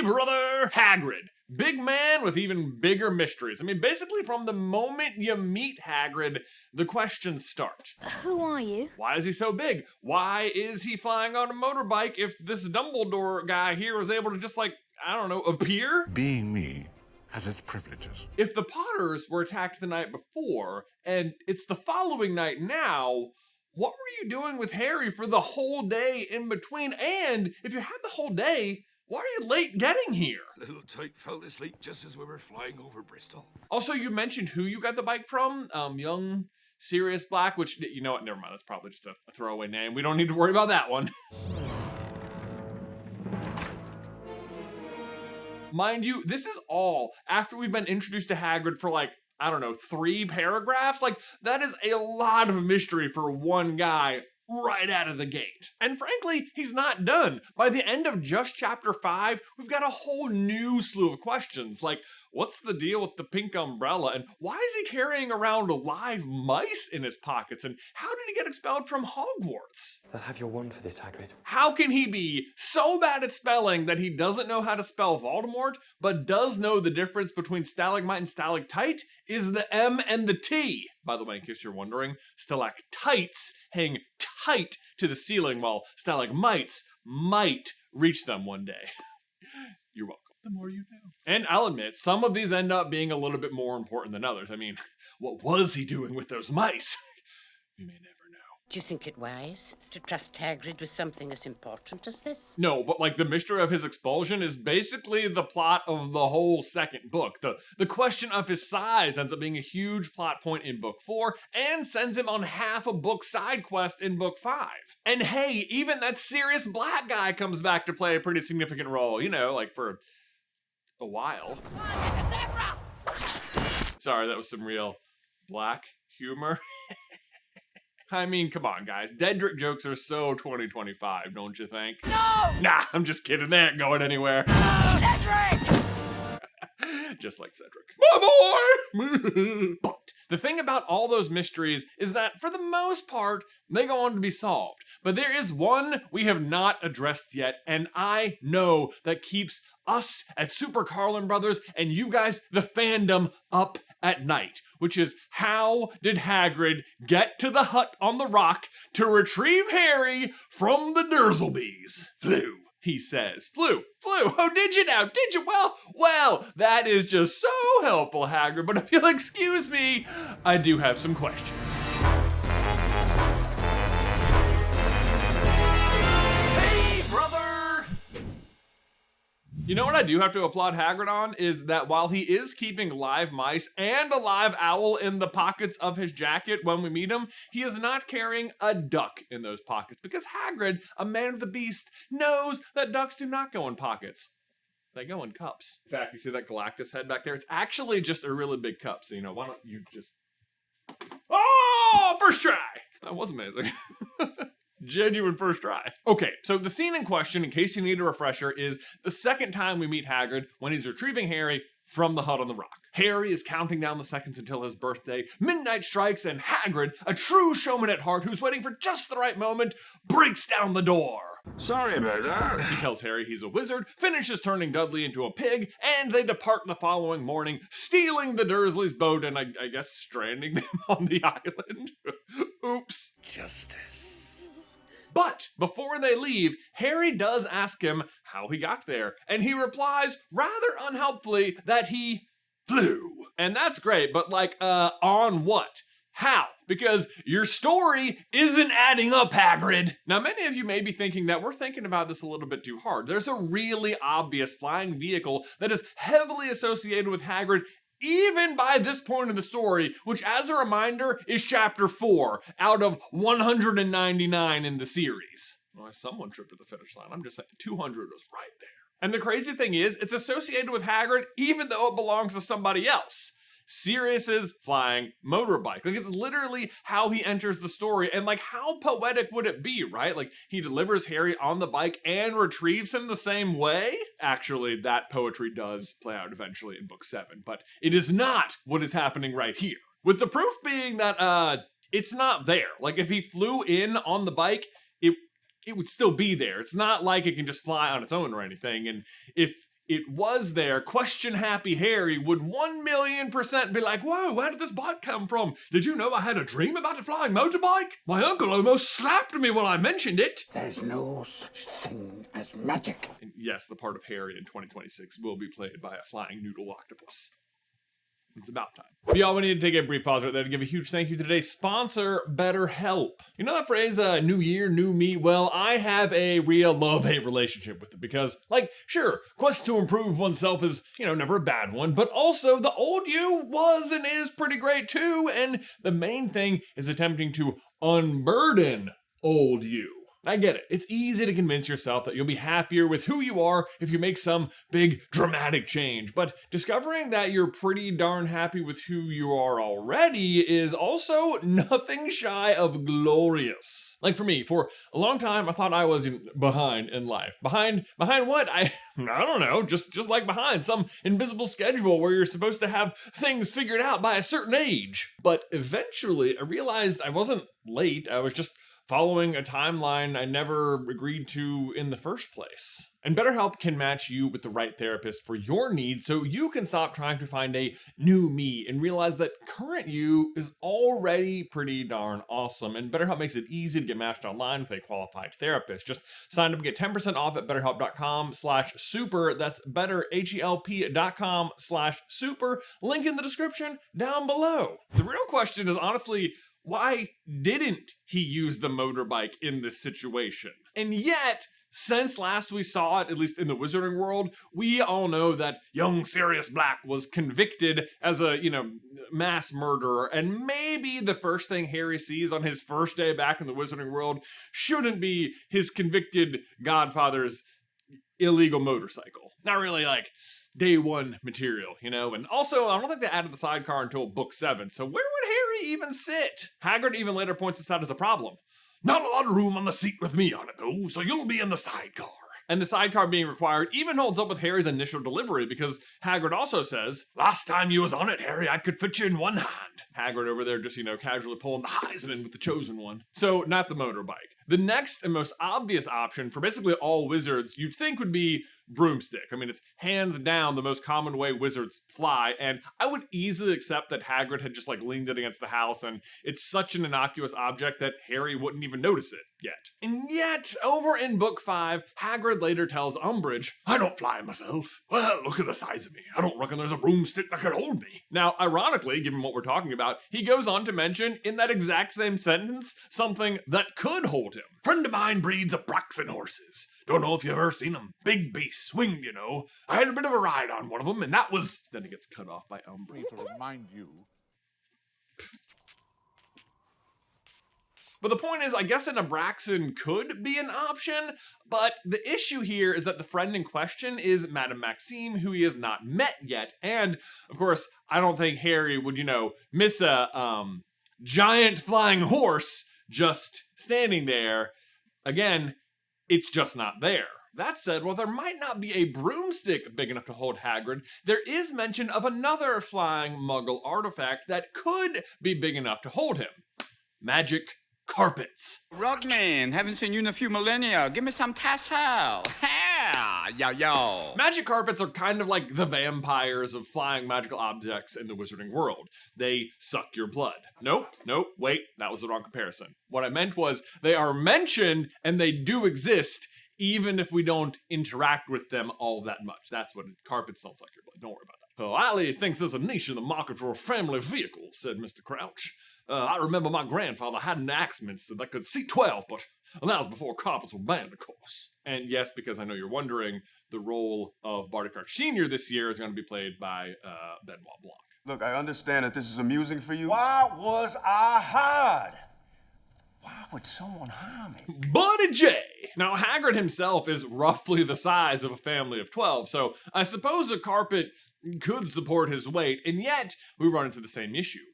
brother! Hagrid. Big man with even bigger mysteries. I mean, basically from the moment you meet Hagrid, the questions start. Who are you? Why is he so big? Why is he flying on a motorbike if this Dumbledore guy here was able to just, like, I don't know, appear? Being me has its privileges. If the Potters were attacked the night before, and it's the following night now, what were you doing with Harry for the whole day in between? And if you had the whole day, why are you late getting here? Little tyke fell asleep just as we were flying over Bristol. Also, you mentioned who you got the bike from. Young Sirius Black, which, you know what, never mind, that's probably just a throwaway name. We don't need to worry about that one. Mind you, this is all after we've been introduced to Hagrid for, like, I don't know, 3 paragraphs? Like, that is a lot of mystery for one guy right out of the gate. And frankly, he's not done. By the end of just chapter 5, we've got a whole new slew of questions, like, what's the deal with the pink umbrella? And why is he carrying around live mice in his pockets? And how did he get expelled from Hogwarts? I'll have your wand for this, Hagrid. How can he be so bad at spelling that he doesn't know how to spell Voldemort, but does know the difference between stalagmite and stalactite is the M and the T? By the way, in case you're wondering, stalactites hang tight to the ceiling while stalagmites might reach them one day. You're welcome. The more you know. And I'll admit, some of these end up being a little bit more important than others. I mean, what was he doing with those mice? We may never know. Do you think it wise to trust Hagrid with something as important as this? No, but like the mystery of his expulsion is basically the plot of the whole second book. The question of his size ends up being a huge plot point in book 4 and sends him on half a book side quest in book 5. And hey, even that Sirius Black guy comes back to play a pretty significant role, you know, like for a while. Sorry, that was some real black humor. I mean, come on, guys. Dedrick jokes are so 2025, don't you think? No! Nah, I'm just kidding. They ain't going anywhere. No! Cedric! Just like Cedric. My boy! But the thing about all those mysteries is that, for the most part, they go on to be solved. But there is one we have not addressed yet, and I know that keeps us at SuperCarlinBrothers and you guys, the fandom, up at night, which is, how did Hagrid get to the hut on the rock to retrieve Harry from the Dursleys? Floo, he says. Floo, oh, did you now? Did you? Well, that is just so helpful, Hagrid, but if you'll excuse me, I do have some questions. You know what I do have to applaud Hagrid on is that while he is keeping live mice and a live owl in the pockets of his jacket when we meet him, he is not carrying a duck in those pockets because Hagrid, a man of the beast, knows that ducks do not go in pockets. They go in cups. In fact, you see that Galactus head back there? It's actually just a really big cup, so you know, why don't you just... Oh, first try! That was amazing. Genuine first try. Okay, so the scene in question, in case you need a refresher, is the second time we meet Hagrid when he's retrieving Harry from the hut on the rock. Harry is counting down the seconds until his birthday. Midnight strikes and Hagrid, a true showman at heart who's waiting for just the right moment, breaks down the door. Sorry about that. He tells Harry he's a wizard, finishes turning Dudley into a pig, and they depart the following morning, stealing the Dursleys' boat and I guess stranding them on the island. Oops. Justice. But before they leave, Harry does ask him how he got there, and he replies rather unhelpfully that he flew. And that's great, but like, on what? How? Because your story isn't adding up, Hagrid. Now, many of you may be thinking that we're thinking about this a little bit too hard. There's a really obvious flying vehicle that is heavily associated with Hagrid even by this point in the story, which, as a reminder, is chapter 4 out of 199 in the series. Well, someone tripped at the finish line. I'm just saying, 200 was right there. And the crazy thing is, it's associated with Hagrid even though it belongs to somebody else. Sirius's flying motorbike. Like, it's literally how he enters the story, and like, how poetic would it be, right? Like, he delivers Harry on the bike and retrieves him the same way? Actually, that poetry does play out eventually in book 7, but it is not what is happening right here. With the proof being that, it's not there. Like, if he flew in on the bike, it would still be there. It's not like it can just fly on its own or anything, and if it was there, question-happy Harry would 1,000,000% be like, whoa, where did this bike come from? Did you know I had a dream about a flying motorbike? My uncle almost slapped me when I mentioned it. There's no such thing as magic. And yes, the part of Harry in 2026 will be played by a flying noodle octopus. It's about time. But y'all, we need to take a brief pause right there to give a huge thank you to today's sponsor, BetterHelp. You know that phrase, new year, new me? Well, I have a real love-hate relationship with it because, like, sure, quest to improve oneself is, never a bad one, but also the old you was and is pretty great too, and the main thing is attempting to unburden old you. I get it. It's easy to convince yourself that you'll be happier with who you are if you make some big dramatic change, but discovering that you're pretty darn happy with who you are already is also nothing shy of glorious. Like for me, for a long time, I thought I was behind in life. Behind what? I don't know, just like behind some invisible schedule where you're supposed to have things figured out by a certain age. But eventually, I realized I wasn't late. I was just following a timeline I never agreed to in the first place. And BetterHelp can match you with the right therapist for your needs so you can stop trying to find a new me and realize that current you is already pretty darn awesome. And BetterHelp makes it easy to get matched online with a qualified therapist. Just sign up and get 10% off at betterhelp.com/super. That's betterhelp.com/super. Link in the description down below. The real question is honestly, why didn't he use the motorbike in this situation? And yet, since last we saw it, at least in the wizarding world, we all know that young Sirius Black was convicted as a, mass murderer, and maybe the first thing Harry sees on his first day back in the wizarding world shouldn't be his convicted godfather's illegal motorcycle. Not really like day one material, and also I don't think they added the sidecar until book 7, so where would Harry even sit? Hagrid even later points this out as a problem. Not a lot of room on the seat with me on it though, so you'll be in the sidecar. And the sidecar being required even holds up with Harry's initial delivery because Hagrid also says, last time you was on it, Harry, I could fit you in one hand. Hagrid over there just, casually pulling the Heisman with the chosen one. So, not the motorbike. The next and most obvious option for basically all wizards you'd think would be broomstick. I mean, it's hands down the most common way wizards fly, and I would easily accept that Hagrid had just leaned it against the house, and it's such an innocuous object that Harry wouldn't even notice it yet. And yet, over in book 5, Hagrid later tells Umbridge, I don't fly myself. Well, look at the size of me. I don't reckon there's a broomstick that could hold me. Now, ironically, given what we're talking about, he goes on to mention in that exact same sentence something that could hold him. Friend of mine breeds Abraxan horses. Don't know if you've ever seen them. Big beasts, swing, I had a bit of a ride on one of them, and that was... Then it gets cut off by Umbridge. To remind you. But the point is, I guess an Abraxan could be an option, but the issue here is that the friend in question is Madame Maxime, who he has not met yet, and, of course, I don't think Harry would, miss a, giant flying horse just standing there. Again, it's just not there. That said, while there might not be a broomstick big enough to hold Hagrid, there is mention of another flying Muggle artifact that could be big enough to hold him. Magic carpets. Rockman, haven't seen you in a few millennia. Give me some tassel. Yo. Magic carpets are kind of like the vampires of flying magical objects in the wizarding world. They suck your blood. Nope, wait, that was the wrong comparison. What I meant was they are mentioned and they do exist even if we don't interact with them all that much. That's what carpets don't suck your blood. Don't worry about that. Oh, Ali thinks there's a niche in the market for a family vehicle, said Mr. Crouch. I remember my grandfather had an Axminster that could seat 12, but that was before carpets were banned, of course. And yes, because I know you're wondering, the role of Barty Crouch Sr. this year is going to be played by Benoit Blanc. Look, I understand that this is amusing for you. Why was I hired? Why would someone hire me? Buddy J! Now, Hagrid himself is roughly the size of a family of 12, so I suppose a carpet could support his weight, and yet we run into the same issue.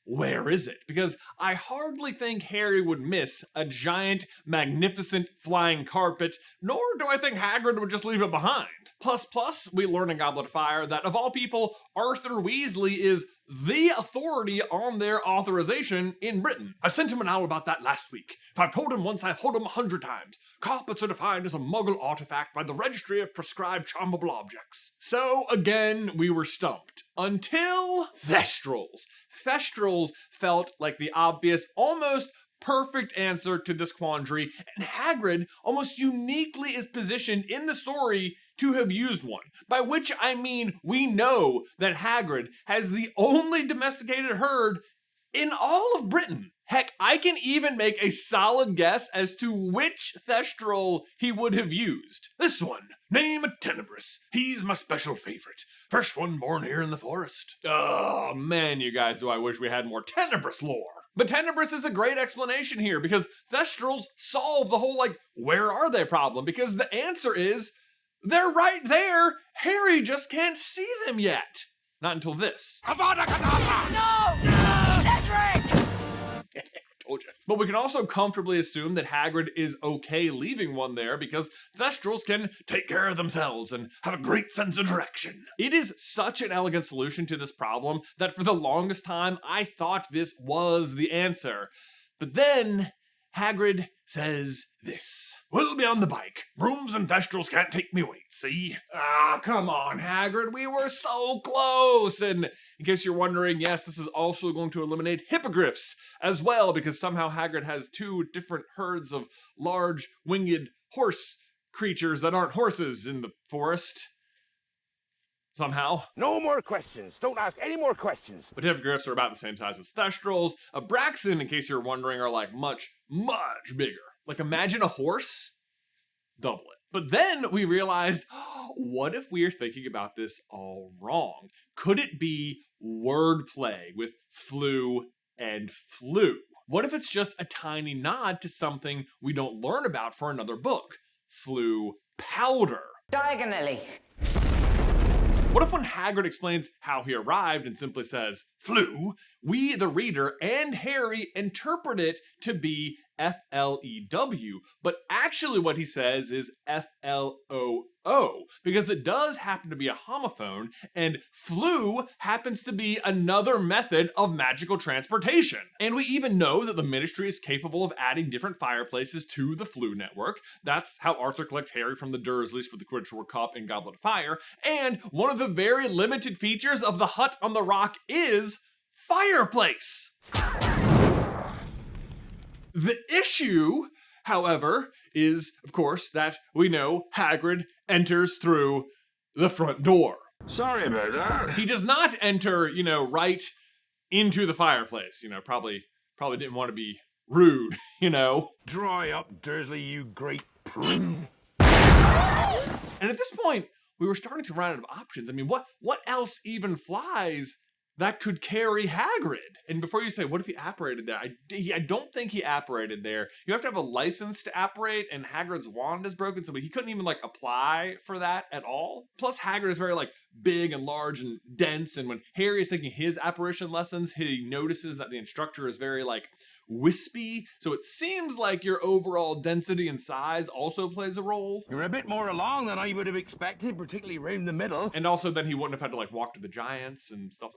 Where is it? Because I hardly think Harry would miss a giant, magnificent flying carpet, nor do I think Hagrid would just leave it behind. Plus, we learn in Goblet of Fire that, of all people, Arthur Weasley is the authority on their authorization in Britain. I sent him an owl about that last week. If I've told him once, I've told him 100 times. Carpets are defined as a Muggle artifact by the Registry of Prescribed Charmable Objects. So again, we were stumped. Until Thestrals. Thestrals felt like the obvious, almost perfect answer to this quandary, and Hagrid almost uniquely is positioned in the story to have used one. By which I mean we know that Hagrid has the only domesticated herd in all of Britain. Heck, I can even make a solid guess as to which Thestral he would have used. This one, name a Tenebris. He's my special favorite. First one born here in the forest. Oh man, you guys, do I wish we had more Tenebris lore. But Tenebris is a great explanation here because Thestrals solve the whole where are they problem, because the answer is they're right there. Harry just can't see them yet. Not until this. Avada Kedavra! No! Cedric! Told you. But we can also comfortably assume that Hagrid is okay leaving one there because Thestrals can take care of themselves and have a great sense of direction. It is such an elegant solution to this problem that for the longest time I thought this was the answer. But then Hagrid says this. We'll be on the bike. Brooms and Thestrals can't take me weight, see? Ah, come on, Hagrid. We were so close. And in case you're wondering, yes, this is also going to eliminate hippogriffs as well, because somehow Hagrid has two different herds of large winged horse creatures that aren't horses in the forest. Somehow. No more questions. Don't ask any more questions. But hippogriffs are about the same size as Thestrals. Abraxan, in case you're wondering, are much, much bigger. Imagine a horse, double it. But then we realized, what if we are thinking about this all wrong? Could it be wordplay with Floo and Floo? What if it's just a tiny nod to something we don't learn about for another book? Floo Powder. Diagonally. What if when Hagrid explains how he arrived and simply says, Floo, we, the reader, and Harry interpret it to be F-L-E-W, but actually what he says is F-L-O-O, because it does happen to be a homophone, and Floo happens to be another method of magical transportation. And we even know that the Ministry is capable of adding different fireplaces to the Floo network. That's how Arthur collects Harry from the Dursleys for the Quidditch World Cup and Goblet of Fire, and one of the very limited features of the hut on the rock is fireplace. The issue, however, is, of course, that we know Hagrid enters through the front door. Sorry about that. He does not enter, right into the fireplace. Probably didn't want to be rude, Dry up, Dursley, you great prune. And at this point, we were starting to run out of options. I mean, what else even flies that could carry Hagrid? And before you say, what if he apparated there? I don't think he apparated there. You have to have a license to apparate, and Hagrid's wand is broken, so he couldn't even apply for that at all. Plus, Hagrid is very big and large and dense, and when Harry is taking his apparition lessons, he notices that the instructor is very wispy, so it seems like your overall density and size also plays a role. You're a bit more along than I would have expected, particularly round the middle. And also then he wouldn't have had to walk to the giants and stuff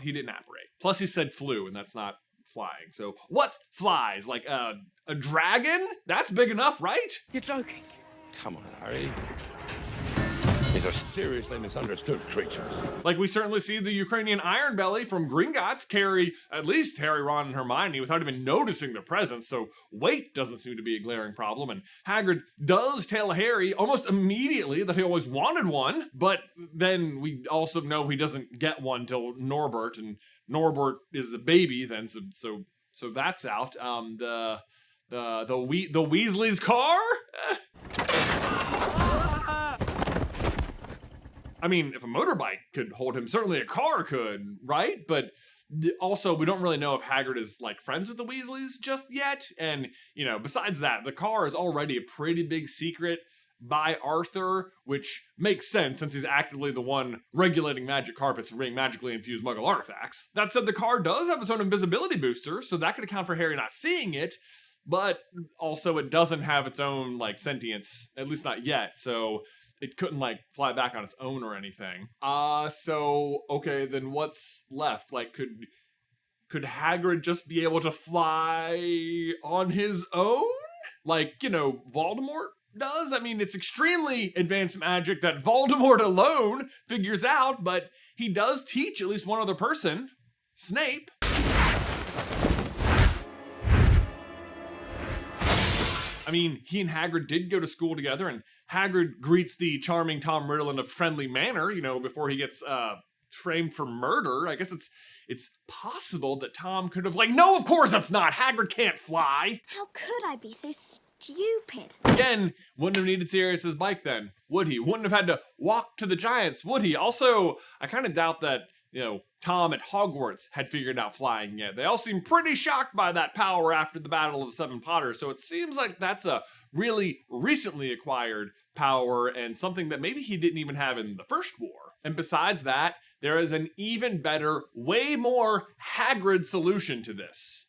he didn't apparate. Plus he said flew, and that's not flying. So what flies? A dragon? That's big enough, right? You're joking. Come on, Harry. These are seriously misunderstood creatures. We certainly see the Ukrainian Iron Belly from Gringotts carry at least Harry, Ron, and Hermione without even noticing their presence, so weight doesn't seem to be a glaring problem, and Hagrid does tell Harry almost immediately that he always wanted one, but then we also know he doesn't get one till Norbert, and Norbert is a baby then, so that's out. The Weasley's car? I mean, if a motorbike could hold him, certainly a car could, right? But also, we don't really know if Hagrid is friends with the Weasleys just yet. And, besides that, the car is already a pretty big secret by Arthur, which makes sense since he's actively the one regulating magic carpets for being magically infused Muggle artifacts. That said, the car does have its own invisibility booster, so that could account for Harry not seeing it. but also it doesn't have its own, like, sentience, at least not yet, so it couldn't, like, fly back on its own or anything. So, okay, then what's left? Like, could Hagrid just be able to fly on his own? Like, you know, Voldemort does? I mean, it's extremely advanced magic that Voldemort alone figures out, but he does teach at least one other person, Snape. I mean, he and Hagrid did go to school together, and Hagrid greets the charming Tom Riddle in a friendly manner, you know, before he gets framed for murder. I guess it's possible that Tom could have, like, no, of course that's not. Hagrid can't fly. How could I be so stupid? Again, wouldn't have needed Sirius's bike then, would he? Wouldn't have had to walk to the Giants, would he? Also, I kind of doubt that, you know, Tom at Hogwarts had figured out flying yet. They all seem pretty shocked by that power after the Battle of the Seven Potters, so it seems like that's a really recently acquired power and something that maybe he didn't even have in the First War. And besides that, there is an even better, way more Hagrid solution to this.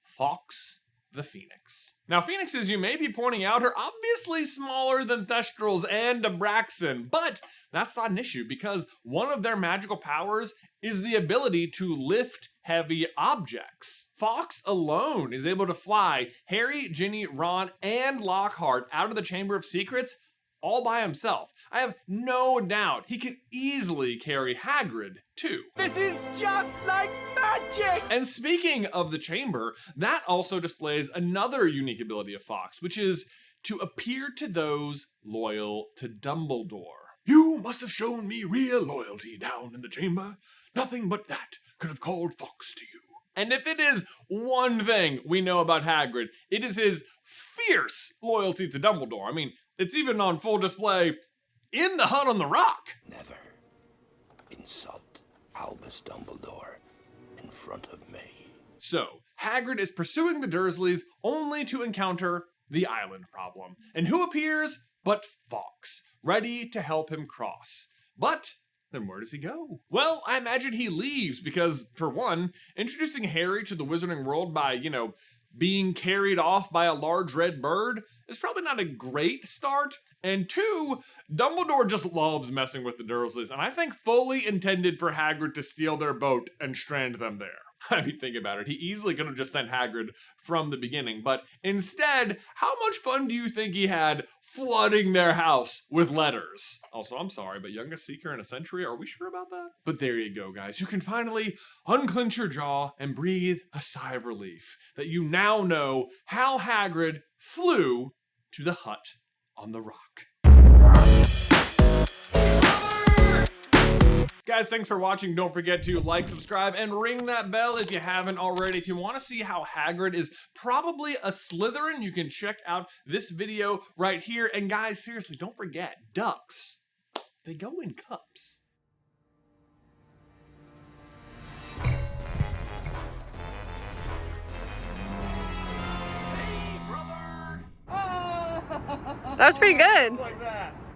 Fawkes the Phoenix. Now, Phoenixes, you may be pointing out, are obviously smaller than Thestrals and Abraxan, but that's not an issue because one of their magical powers is the ability to lift heavy objects. Fawkes alone is able to fly Harry, Ginny, Ron, and Lockhart out of the Chamber of Secrets all by himself. I have no doubt he could easily carry Hagrid, too. This is just like magic! And speaking of the chamber, that also displays another unique ability of Fawkes, which is to appear to those loyal to Dumbledore. You must have shown me real loyalty down in the chamber. Nothing but that could have called Fawkes to you. And if it is one thing we know about Hagrid, it is his fierce loyalty to Dumbledore. I mean, it's even on full display in the Hut on the Rock. Never insult Albus Dumbledore in front of me. So, Hagrid is pursuing the Dursleys only to encounter the island problem. And who appears but Fawkes, ready to help him cross. But then where does he go? Well, I imagine he leaves because, for one, introducing Harry to the wizarding world by, you know, being carried off by a large red bird is probably not a great start. And two, Dumbledore just loves messing with the Dursleys, and I think fully intended for Hagrid to steal their boat and strand them there. I mean, think about it. He easily could have just sent Hagrid from the beginning, but instead, how much fun do you think he had flooding their house with letters? Also, I'm sorry, but youngest seeker in a century, are we sure about that? But there you go, guys. You can finally unclench your jaw and breathe a sigh of relief that you now know how Hagrid flew to the Hut on the Rock. Guys, thanks for watching. Don't forget to like, subscribe, and ring that bell if you haven't already. If you want to see how Hagrid is probably a Slytherin, you can check out this video right here. And guys, seriously, don't forget, ducks, they go in cups. That was pretty good.